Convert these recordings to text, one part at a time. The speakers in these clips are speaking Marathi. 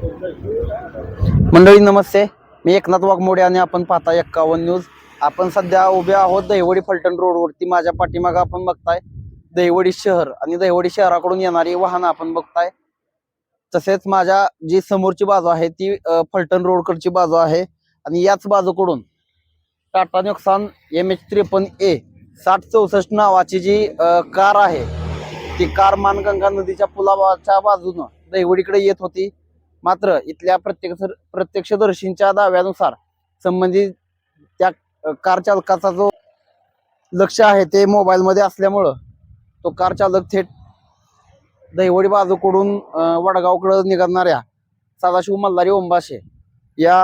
मंडळी नमस्ते, मी एकनाथ वाघमोडे आणि आपण पाहता 51 न्यूज। आपण सध्या उभे आहोत दहिवडी फलटण रोडवरती। माझ्या पाठीमागे आपण बघताय दहिवडी शहर आणि दहिवडी शहराकडून येणारी वाहनं आपण बघताय। तसेच माझ्या जी समोरची बाजू आहे ती फलटण रोडकडची बाजू आहे आणि याच बाजूकडून टाटा नेक्सॉन MH53A 6064 नावाची जी कार आहे ती कार मानगंगा नदीच्या पुलाच्या बाजूने दहिवडीकडे येत होती। मात्र इथल्या प्रत्यक्षदर्शींच्या दाव्यानुसार संबंधित त्या कार चालकाचा जो लक्ष आहे ते मोबाईल मध्ये असल्यामुळे तो कार चालक थेट दहिवडी बाजूकडून वडगावकडे निघणाऱ्या सदाशिव मल्हारी ओंबाशे या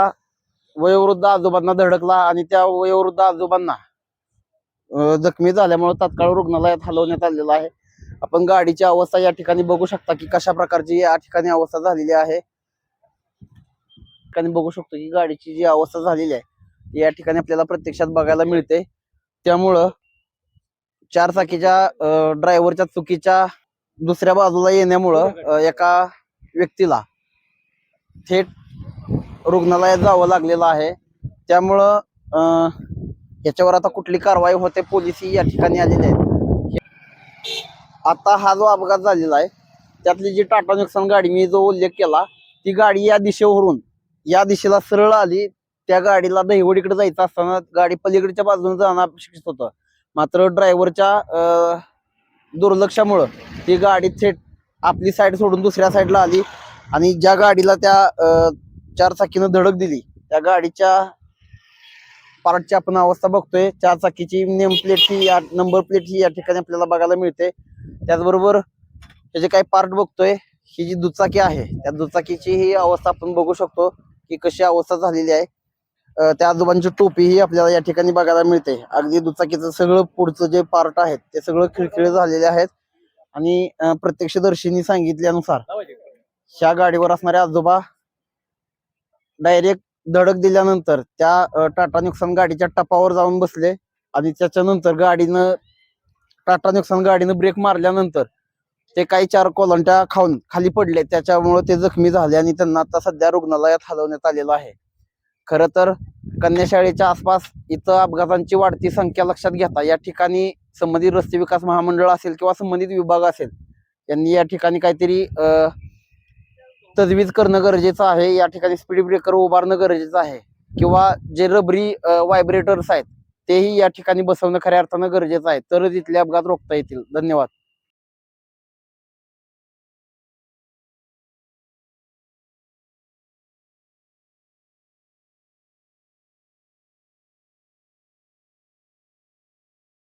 वयोवृद्ध आजोबांना धडकला आणि त्या वयोवृद्ध आजोबांना जखमी झाल्यामुळे तात्काळ रुग्णालयात हलवण्यात आलेला आहे। आपण गाडीची अवस्था या ठिकाणी बघू शकता की कशा प्रकारची या ठिकाणी अवस्था झालेली आहे। बघू शकतो की गाडीची जी अवस्था झालेली आहे या ठिकाणी आपल्याला प्रत्यक्षात बघायला मिळते। त्यामुळं चारचाकीच्या ड्रायव्हरच्या चुकीच्या दुसऱ्या बाजूला येण्यामुळं एका व्यक्तीला थेट रुग्णालयात जावं लागलेलं आहे। त्यामुळं याच्यावर आता कुठली कारवाई होते पोलीस या ठिकाणी आलेले आहेत। आता हा जो अपघात झालेला आहे त्यातली जी टाटा नेक्सॉन गाडी मी जो उल्लेख केला ती गाडी या दिशेवरून या दिशेला सरळ आली। त्या गाडीला दहिवडीकडे जायचं असताना गाडी पलीकडच्या बाजूने जाणं अपेक्षित होतं, मात्र ड्रायव्हरच्या दुर्लक्षामुळं ती गाडी थेट आपली साईड सोडून दुसऱ्या साईडला आली आणि ज्या गाडीला त्या चारचाकीनं धडक दिली त्या गाडीच्या पार्टची आपण अवस्था बघतोय। चारचाकीची नेम प्लेट ही नंबर प्लेट ही या ठिकाणी आपल्याला बघायला मिळते। त्याचबरोबर त्याचे काही पार्ट बघतोय, ही जी दुचाकी आहे त्या दुचाकीची ही अवस्था आपण बघू शकतो की कशी अवस्था झालेली आहे। त्या आजोबांची टोपी ही आपल्याला या ठिकाणी बघायला मिळते। अगदी दुचाकीचं सगळं पुढचं जे पार्ट आहेत ते सगळं खिळखिळे झालेले आहेत आणि प्रत्यक्षदर्शींनी सांगितल्यानुसार ह्या गाडीवर असणारे आजोबा डायरेक्ट धडक दिल्यानंतर त्या टाटा नेक्सॉन गाडीच्या टपावर जाऊन बसले आणि त्याच्यानंतर टाटा नेक्सॉन गाडीनं ब्रेक मारल्यानंतर ते काही 4 कोलंट्या खाऊन खाली पडले। त्याच्यामुळे ते जखमी झाले आणि त्यांना आता सध्या रुग्णालयात हलवण्यात आलेलं आहे। खरं तर कन्याशाळेच्या आसपास इथं अपघातांची वाढती संख्या लक्षात घेता या ठिकाणी संबंधित रस्ते विकास महामंडळ असेल किंवा संबंधित विभाग असेल यांनी या ठिकाणी काहीतरी तजवीज करणं गरजेचं आहे। या ठिकाणी स्पीड ब्रेकर उभारणं गरजेचं आहे किंवा जे रबरी व्हायब्रेटर्स आहेत तेही या ठिकाणी बसवणं खऱ्या अर्थानं गरजेचं आहे, तरच इथले अपघात रोखता येतील। धन्यवाद।